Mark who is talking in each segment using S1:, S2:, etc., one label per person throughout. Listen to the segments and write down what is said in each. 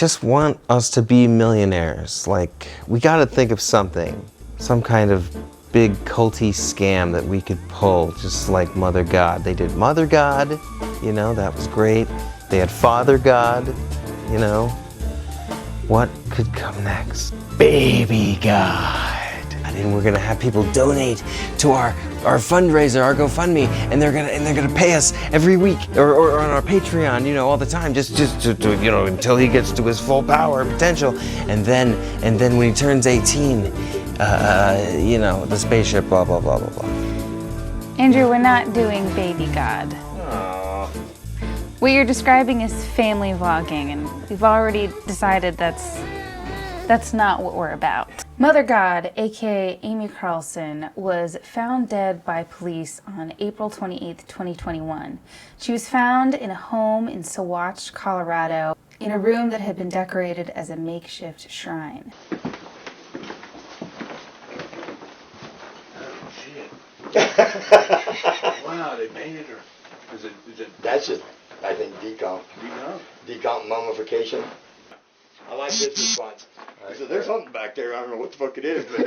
S1: just want us to be millionaires. Like, we gotta think of something, some kind of big culty scam that we could pull, just like Mother God. They did Mother God, you know, that was great. They had Father God, you know. What could come next? Baby God. And we're gonna have people donate to our fundraiser, our GoFundMe, and they're gonna pay us every week or on our Patreon, you know, all the time, just to you know, until he gets to his full power and potential, and then when he turns 18, you know, the spaceship, blah blah blah blah blah.
S2: Andrew, we're not doing Baby God.
S1: Aww.
S2: What you're describing is family vlogging, and we've already decided that's not what we're about. Mother God, aka Amy Carlson, was found dead by police on April 28th, 2021. She was found in a home in Saguache, Colorado, in a room that had been decorated as a makeshift shrine.
S3: Oh shit. Wow, they painted her. Is it
S4: That's just, I think, decomp mummification. I like this response. I said, there's something back there. I don't know what the fuck it is, but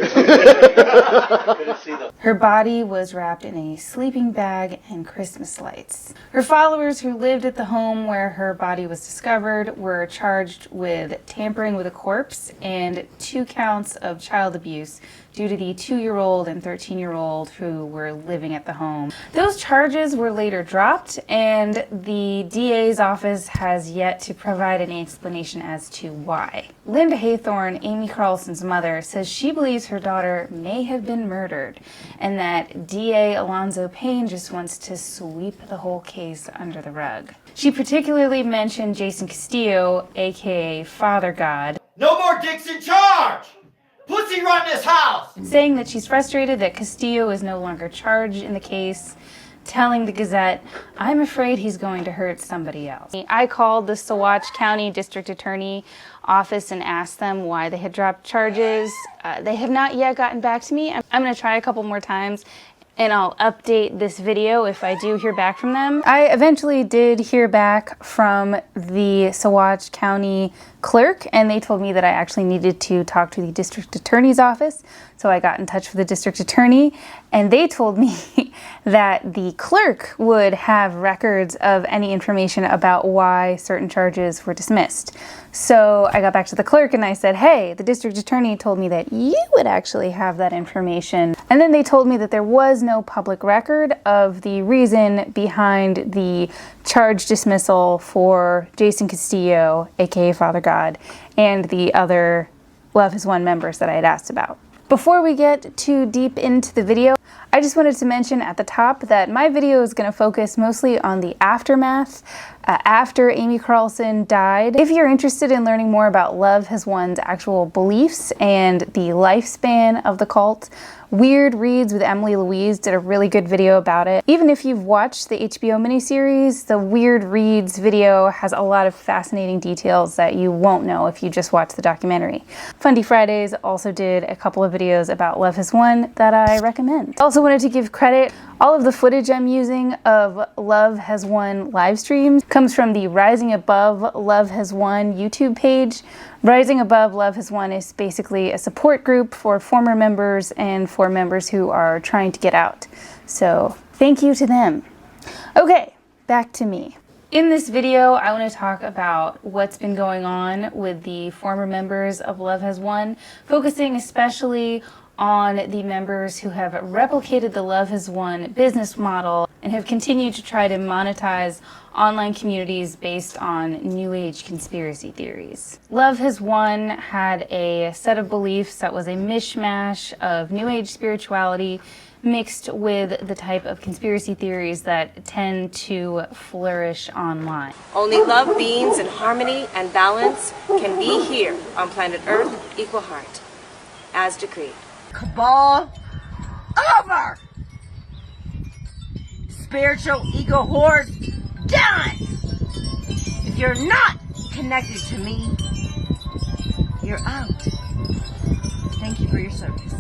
S2: Her body was wrapped in a sleeping bag and Christmas lights. Her followers who lived at the home where her body was discovered were charged with tampering with a corpse and 2 counts of child abuse due to the 2-year-old and 13-year-old who were living at the home. Those charges were later dropped, and the DA's office has yet to provide any explanation as to why. Linda Haythorne, Amy Carlson's mother, says she believes her daughter may have been murdered, and that DA Alonzo Payne just wants to sweep the whole case under the rug. She particularly mentioned Jason Castillo, aka Father God.
S5: No more dicks in charge! Pussy run this house!
S2: Saying that she's frustrated that Castillo is no longer charged in the case, telling the Gazette, "I'm afraid he's going to hurt somebody else." I called the Saguache County District Attorney office and asked them why they had dropped charges. They have not yet gotten back to me. I'm going to try a couple more times, and I'll update this video if I do hear back from them. I eventually did hear back from the Saguache County clerk, and they told me that I actually needed to talk to the district attorney's office. So I got in touch with the district attorney, and they told me that the clerk would have records of any information about why certain charges were dismissed. So I got back to the clerk and I said, hey, the district attorney told me that you would actually have that information. And then they told me that there was no public record of the reason behind the charge dismissal for Jason Castillo, aka Father God, and the other Love Has Won members that I had asked about. Before we get too deep into the video, I just wanted to mention at the top that my video is going to focus mostly on the aftermath after Amy Carlson died. If you're interested in learning more about Love Has Won's actual beliefs and the lifespan of the cult, Weird Reads with Emily Louise did a really good video about it. Even if you've watched the HBO miniseries, the Weird Reads video has a lot of fascinating details that you won't know if you just watch the documentary. Fundy Fridays also did a couple of videos about Love Has Won that I recommend. I also wanted to give credit. All of the footage I'm using of Love Has Won live streams comes from the Rising Above Love Has Won YouTube page. Rising Above Love Has Won is basically a support group for former members and for members who are trying to get out. So thank you to them. Okay, back to me. In this video, I want to talk about what's been going on with the former members of Love Has Won, focusing especially on the members who have replicated the Love Has Won business model and have continued to try to monetize online communities based on New Age conspiracy theories. Love Has Won had a set of beliefs that was a mishmash of New Age spirituality mixed with the type of conspiracy theories that tend to flourish online.
S6: Only love, beings, and harmony and balance can be here on planet Earth, equal heart, as decreed.
S7: Cabal over! Spiritual ego hordes done! If you're not connected to me, you're out. Thank you for your service.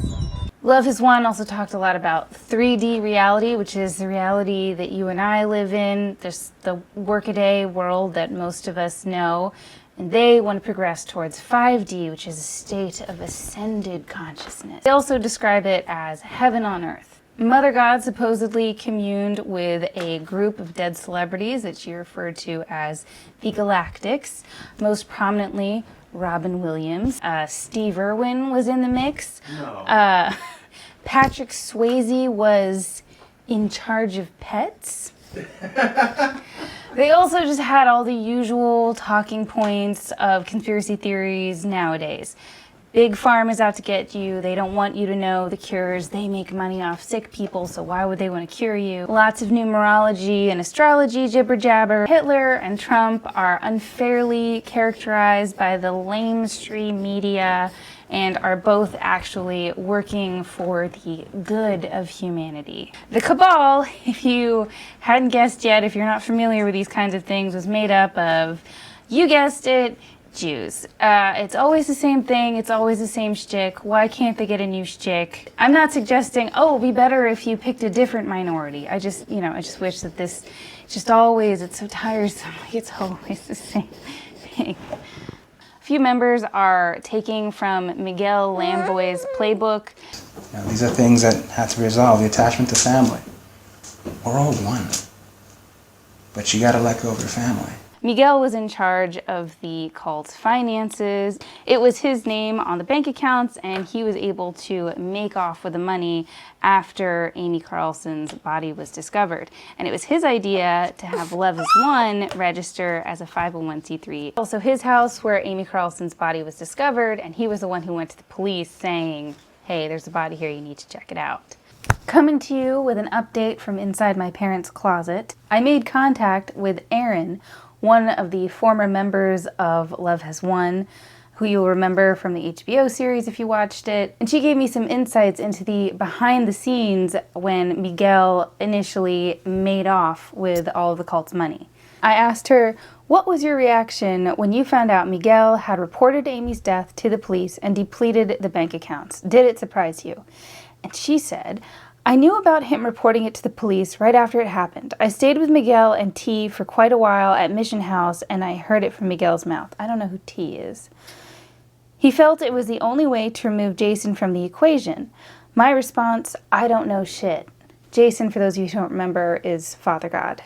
S2: Love Has Won also talked a lot about 3D reality, which is the reality that you and I live in. There's the workaday world that most of us know. And they want to progress towards 5D, which is a state of ascended consciousness. They also describe it as heaven on earth. Mother God supposedly communed with a group of dead celebrities that she referred to as the Galactics, most prominently Robin Williams. Steve Irwin was in the mix. No. Patrick Swayze was in charge of pets. They also just had all the usual talking points of conspiracy theories nowadays. Big Pharma is out to get you. They don't want you to know the cures. They make money off sick people, so why would they want to cure you? Lots of numerology and astrology jibber jabber. Hitler and Trump are unfairly characterized by the lamestream media and are both actually working for the good of humanity. The cabal, if you hadn't guessed yet, if you're not familiar with these kinds of things, was made up of, you guessed it, Jews. It's always the same thing. It's always the same shtick. Why can't they get a new shtick? I'm not suggesting, oh, it'd be better if you picked a different minority. I just wish that this, it's so tiresome. It's always the same thing. A few members are taking from Miguel Lamboy's playbook.
S8: Now, these are things that have to be resolved. The attachment to family. We're all one. But you gotta let go of your family.
S2: Miguel was in charge of the cult's finances. It was his name on the bank accounts, and he was able to make off with the money after Amy Carlson's body was discovered. And it was his idea to have Love Is One register as a 501c3. Also his house where Amy Carlson's body was discovered, and he was the one who went to the police saying, hey, there's a body here, you need to check it out. Coming to you with an update from inside my parents' closet. I made contact with Erin, one of the former members of Love Has Won, who you'll remember from the HBO series if you watched it. And she gave me some insights into the behind the scenes when Miguel initially made off with all of the cult's money. I asked her, what was your reaction when you found out Miguel had reported Amy's death to the police and depleted the bank accounts? Did it surprise you? And she said, I knew about him reporting it to the police right after it happened. I stayed with Miguel and T for quite a while at Mission House, and I heard it from Miguel's mouth. I don't know who T is. He felt it was the only way to remove Jason from the equation. My response, I don't know shit. Jason, for those of you who don't remember, is Father God.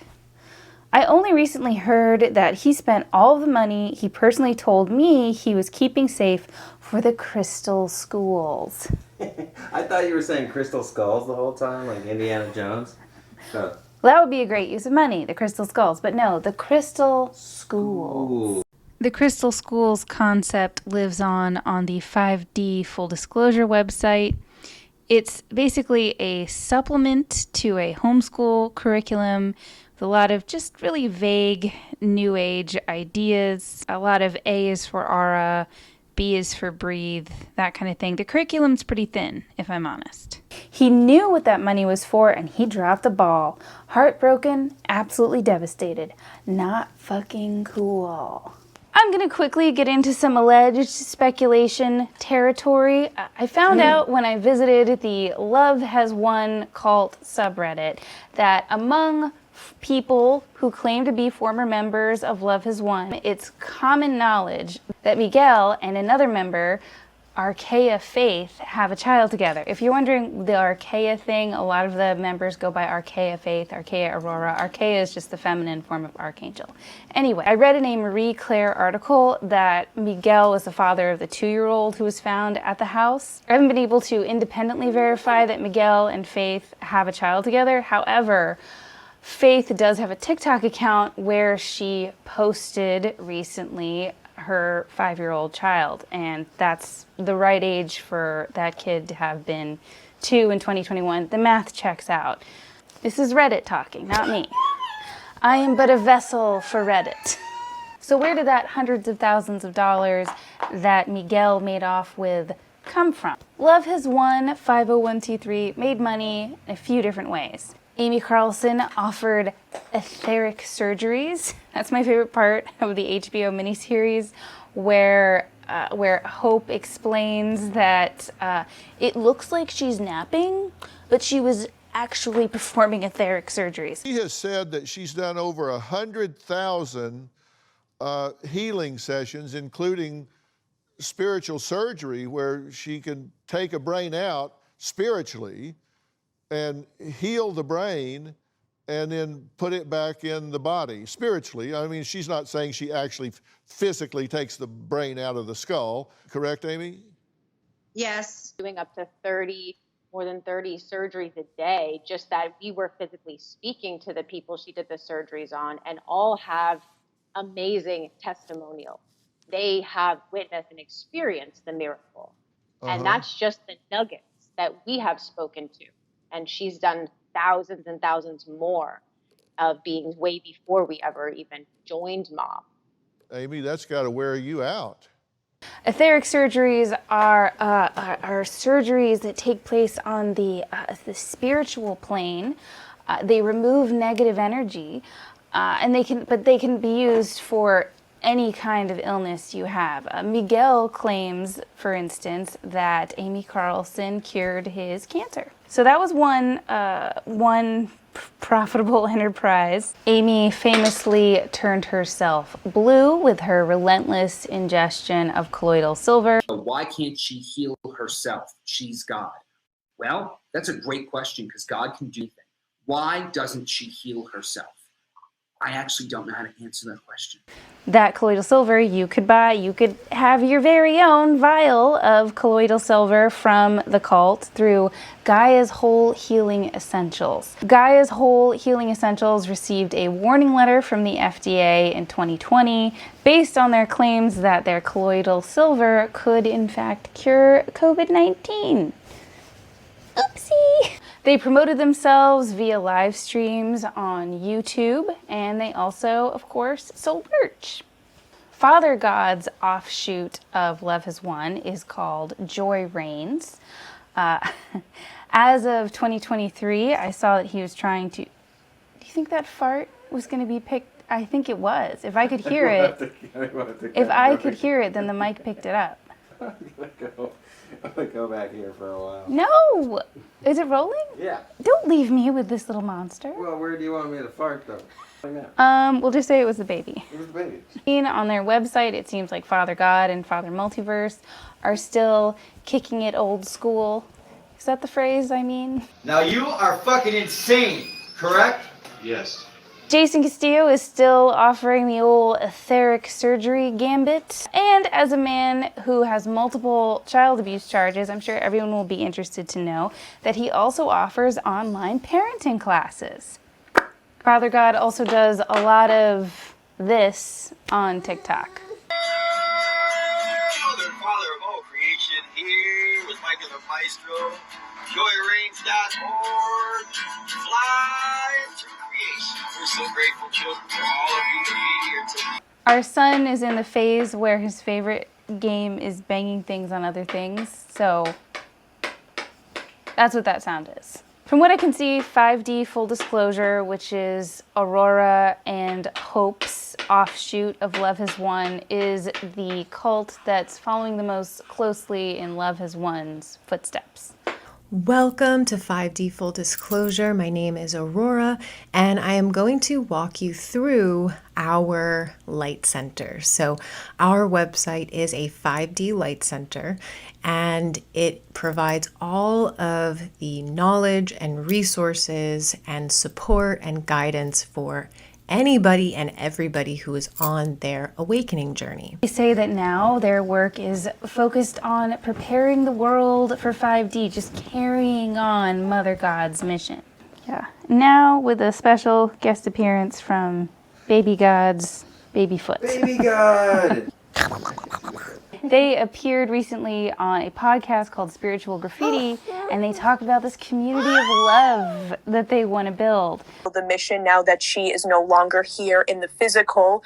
S2: I only recently heard that he spent all of the money he personally told me he was keeping safe for the crystal schools.
S1: I thought you were saying crystal skulls the whole time, like Indiana Jones.
S2: Well, that would be a great use of money, the crystal skulls. But no, the crystal schools. The crystal schools concept lives on the 5D Full Disclosure website. It's basically a supplement to a homeschool curriculum with a lot of just really vague new age ideas. A lot of A is for aura, B is for breathe, that kind of thing. The curriculum's pretty thin, if I'm honest. He knew what that money was for, and he dropped the ball. Heartbroken, absolutely devastated. Not fucking cool. I'm going to quickly get into some alleged speculation territory. I found out when I visited the Love Has Won cult subreddit that among people who claim to be former members of Love Has Won, it's common knowledge that Miguel and another member, Archaea Faith, have a child together. If you're wondering the Archaea thing, a lot of the members go by Archaea Faith, Archaea Aurora. Archaea is just the feminine form of archangel. Anyway, I read in a Marie Claire article that Miguel was the father of the 2-year-old who was found at the house. I haven't been able to independently verify that Miguel and Faith have a child together. However, Faith does have a TikTok account where she posted recently her 5-year-old child, and that's the right age for that kid to have been 2 in 2021. The math checks out. This is Reddit talking, not me. I am but a vessel for Reddit. So where did that hundreds of thousands of dollars that Miguel made off with come from? Love Has Won, 501c3, made money in a few different ways. Amy Carlson offered etheric surgeries. That's my favorite part of the HBO miniseries, where Hope explains that it looks like she's napping, but she was actually performing etheric surgeries.
S9: She has said that she's done over 100,000 healing sessions, including spiritual surgery, where she can take a brain out spiritually and heal the brain and then put it back in the body spiritually. I mean, she's not saying she actually physically takes the brain out of the skull. Correct, Amy?
S10: Yes. Doing up to more than 30 surgeries a day, just that we were physically speaking to the people she did the surgeries on, and all have amazing testimonials. They have witnessed and experienced the miracle. And that's just the nuggets that we have spoken to. And she's done thousands and thousands more of beings way before we ever even joined Mom.
S9: Amy, that's got to wear you out.
S2: Etheric surgeries are surgeries that take place on the spiritual plane. They remove negative energy, and they can be used for any kind of illness you have. Miguel claims, for instance, that Amy Carlson cured his cancer. So that was one profitable enterprise. Amy famously turned herself blue with her relentless ingestion of colloidal silver.
S11: Why can't she heal herself? She's God. Well, that's a great question, because God can do anything. Why doesn't she heal herself? I actually don't know how to answer that question.
S2: That colloidal silver you could buy. You could have your very own vial of colloidal silver from the cult through Gaia's Whole Healing Essentials. Gaia's Whole Healing Essentials received a warning letter from the FDA in 2020 based on their claims that their colloidal silver could in fact cure COVID-19. Oopsie! They promoted themselves via live streams on YouTube, and they also, of course, sold merch. Father God's offshoot of Love Has Won is called Joy Reigns. As of 2023, I saw that he was trying to... Do you think that fart was going to be picked? I think it was. If I could hear it, then the mic picked it up.
S1: I'm gonna go back here for a while.
S2: No! Is it rolling?
S1: Yeah.
S2: Don't leave me with this little monster.
S1: Well, where do you want me to fart, though?
S2: We'll just say it was the baby.
S1: It was the baby.
S2: On their website, it seems like Father God and Father Multiverse are still kicking it old school. Is that the phrase I mean?
S5: Now you are fucking insane, correct?
S3: Yes.
S2: Jason Castillo is still offering the old etheric surgery gambit. And as a man who has multiple child abuse charges, I'm sure everyone will be interested to know that he also offers online parenting classes. Father God also does a lot of this on TikTok.
S5: Father of all creation, here with Mike and the Maestro. JoyReigns.org. Fly into creation. We're so grateful, children, for all of you to be here today.
S2: Our son is in the phase where his favorite game is banging things on other things, so that's what that sound is. From what I can see, 5D Full Disclosure, which is Aurora and Hope's offshoot of Love Has Won, is the cult that's following the most closely in Love Has Won's footsteps.
S12: Welcome to 5D Full Disclosure. My name is Aurora, and I am going to walk you through our light center. So our website is a 5D light center, and it provides all of the knowledge and resources and support and guidance for anybody and everybody who is on their awakening journey.
S2: They say that now their work is focused on preparing the world for 5D, just carrying on Mother God's mission. Yeah. Now with a special guest appearance from Baby God's baby foot.
S1: Baby God!
S2: They appeared recently on a podcast called Spiritual Graffiti, and they talk about this community of love that they want to build.
S13: The mission, now that she is no longer here in the physical,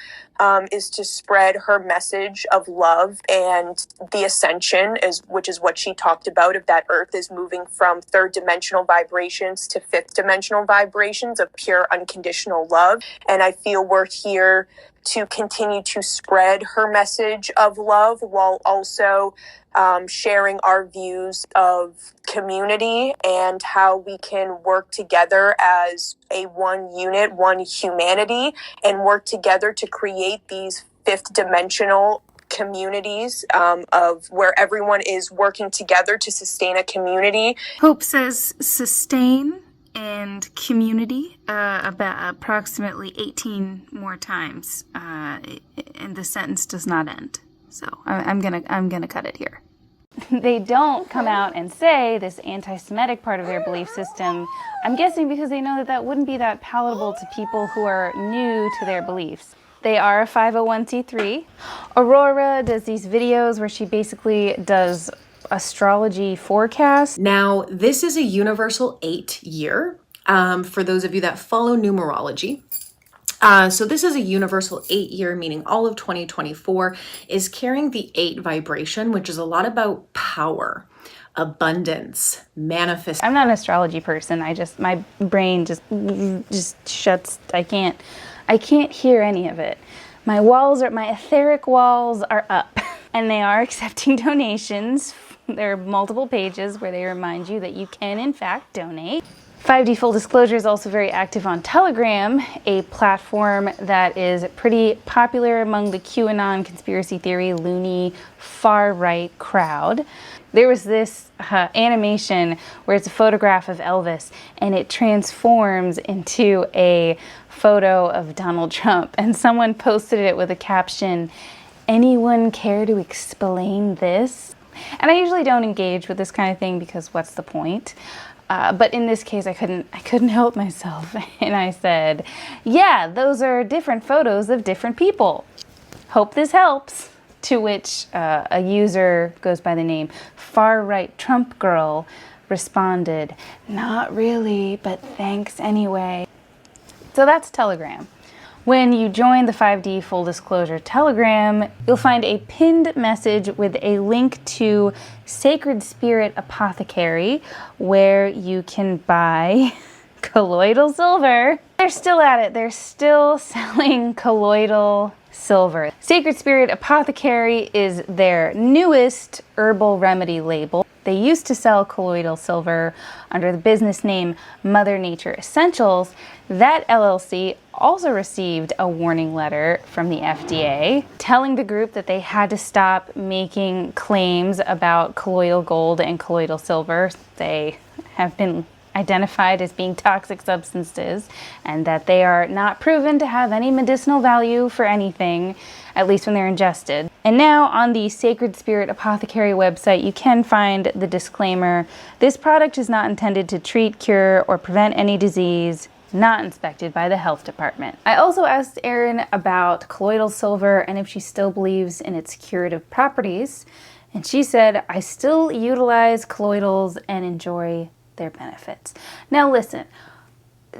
S13: is to spread her message of love and the ascension, which is what she talked about, of that Earth is moving from third dimensional vibrations to fifth dimensional vibrations of pure unconditional love. And I feel we're here to continue to spread her message of love while also sharing our views of community and how we can work together as a one unit, one humanity, and work together to create these fifth dimensional communities of where everyone is working together to sustain a community.
S2: Hope says sustain and community about approximately 18 more times, and the sentence does not end. So I'm gonna cut it here. They don't come out and say this anti-Semitic part of their belief system. I'm guessing because they know that that wouldn't be that palatable to people who are new to their beliefs. They are a 501c3. Aurora does these videos where she basically does astrology forecasts.
S12: Now, this is a universal 8 year, for those of you that follow numerology. So this is a universal 8 year, meaning all of 2024 is carrying the 8 vibration, which is a lot about power, abundance, manifest.
S2: I'm not an astrology person. My brain just shuts. I can't hear any of it. My etheric walls are up, and they are accepting donations. There are multiple pages where they remind you that you can in fact donate. 5D Full Disclosure is also very active on Telegram, a platform that is pretty popular among the QAnon conspiracy theory, loony, far-right crowd. There was this animation where it's a photograph of Elvis and it transforms into a photo of Donald Trump, and someone posted it with a caption, "Anyone care to explain this?" And I usually don't engage with this kind of thing because what's the point? But in this case, I couldn't help myself, and I said, "Yeah, those are different photos of different people. Hope this helps." To which a user goes by the name Far Right Trump Girl responded, "Not really, but thanks anyway." So that's Telegram. When you join the 5D Full Disclosure Telegram, you'll find a pinned message with a link to Sacred Spirit Apothecary, where you can buy colloidal silver. They're still at it. They're still selling colloidal silver. Sacred Spirit Apothecary is their newest herbal remedy label. They used to sell colloidal silver under the business name Mother Nature Essentials. That LLC also received a warning letter from the FDA telling the group that they had to stop making claims about colloidal gold and colloidal silver. They have been identified as being toxic substances, and that they are not proven to have any medicinal value for anything, at least when they're ingested. And now on the Sacred Spirit Apothecary website, you can find the disclaimer, "This product is not intended to treat, cure, or prevent any disease, not inspected by the health department." I also asked Erin about colloidal silver and if she still believes in its curative properties, and she said, "I still utilize colloidals and enjoy their benefits." Now listen,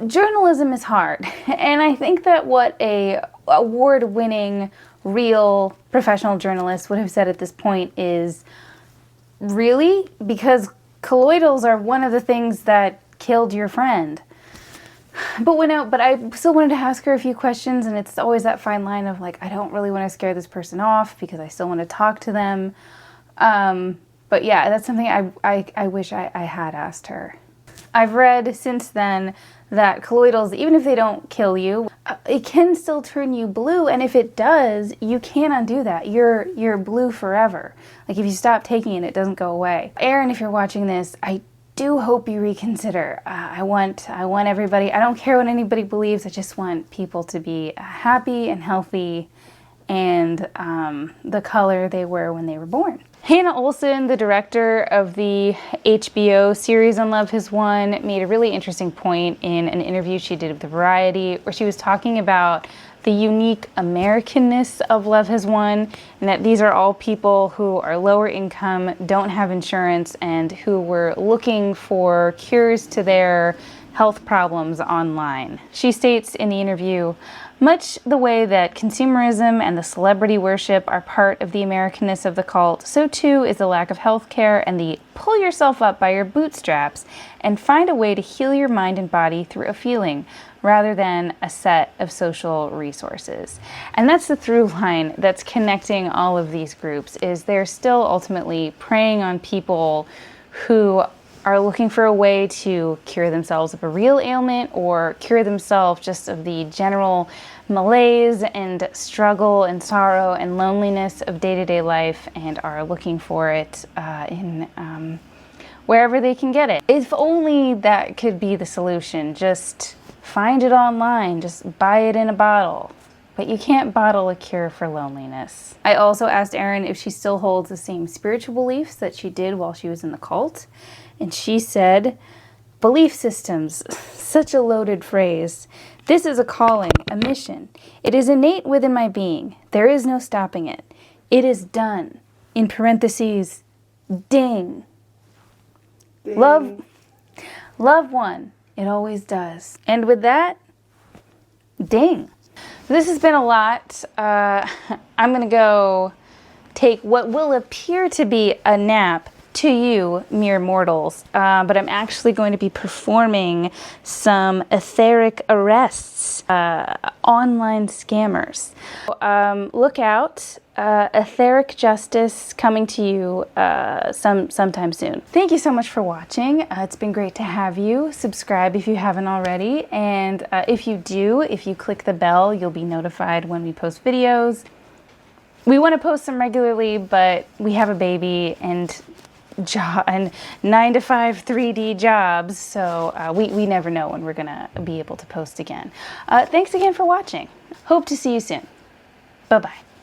S2: journalism is hard, and I think that what a award-winning, real professional journalist would have said at this point is, really? Because colloidals are one of the things that killed your friend. But I still wanted to ask her a few questions, and it's always that fine line of like, I don't really want to scare this person off because I still want to talk to them. But yeah, that's something I wish I had asked her. I've read since then that colloidals, even if they don't kill you, it can still turn you blue, and if it does, you can't undo that. You're blue forever. Like if you stop taking it, it doesn't go away. Erin, if you're watching this, I do hope you reconsider. I want everybody, I don't care what anybody believes, I just want people to be happy and healthy and the color they were when they were born. Hannah Olsen, the director of the HBO series on Love Has Won, made a really interesting point in an interview she did with Variety, where she was talking about the unique Americanness of Love Has Won, and that these are all people who are lower income, don't have insurance, and who were looking for cures to their health problems online. She states in the interview, "Much the way that consumerism and the celebrity worship are part of the Americanness of the cult, so too is the lack of health care and the pull yourself up by your bootstraps and find a way to heal your mind and body through a feeling, rather than a set of social resources." And that's the through line that's connecting all of these groups, is they're still ultimately preying on people who are looking for a way to cure themselves of a real ailment or cure themselves just of the general malaise and struggle and sorrow and loneliness of day-to-day life and are looking for it in wherever they can get it. If only that could be the solution. Just find it online, just buy it in a bottle. But you can't bottle a cure for loneliness. I also asked Erin if she still holds the same spiritual beliefs that she did while she was in the cult. And she said, belief systems, such a loaded phrase. This is a calling, a mission. It is innate within my being. There is no stopping it. It is done. In parentheses, ding. Love one. It always does. And with that, ding. This has been a lot. I'm going to go take what will appear to be a nap to you, mere mortals, but I'm actually going to be performing some etheric arrests, online scammers. Look out, etheric justice coming to you sometime soon. Thank you so much for watching. It's been great to have you. Subscribe if you haven't already, and if you click the bell, you'll be notified when we post videos. We want to post them regularly, but we have a baby and 9 to 5 3D jobs, so we never know when we're gonna be able to post again. Thanks again for watching. Hope to see you soon. Bye-bye.